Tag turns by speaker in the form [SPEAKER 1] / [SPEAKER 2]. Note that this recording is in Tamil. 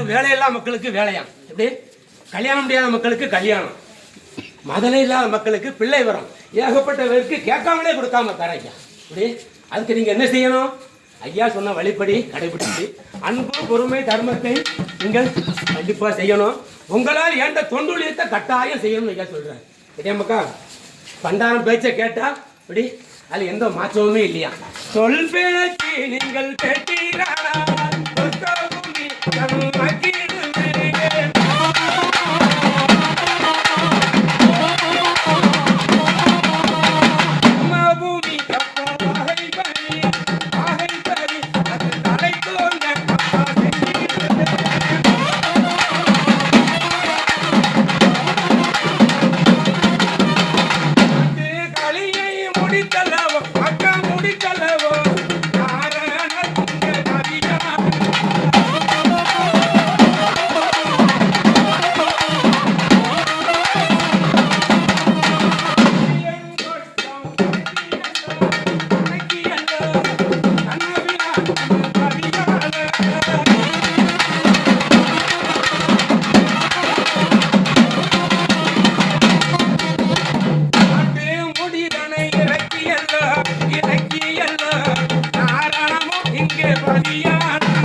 [SPEAKER 1] வேலையில்லா மக்களுக்கு வேலையாம், எப்படி கல்யாணம் முடியாத மக்களுக்கு கல்யாணம், மதலை இல்லாத மக்களுக்கு பிள்ளை வரும், ஏகப்பட்ட பேருக்கு கேட்காமலே கொடுக்காம தரையா. இப்படி அதுக்கு நீங்க என்ன செய்யணும்? ஐயா சொன்ன வழிப்படி கடைபிடிச்சு அன்பு பொறுமை தர்மத்தை நீங்கள் கண்டிப்பா செய்யணும். உங்களால் ஏண்ட தொண்டுலியத்தை கட்டாயம் செய்யணும் ஐயா சொல்றாரு. இதேமாக்கா பண்டாரம் பேச்சை கேட்டா இப்படி அது எந்த மாற்றமுமே இல்லையா. சொல் பேச்சு நீங்கள் கேட்டீரா இறக்கியல்ல நாரணமும் இங்கே பதியான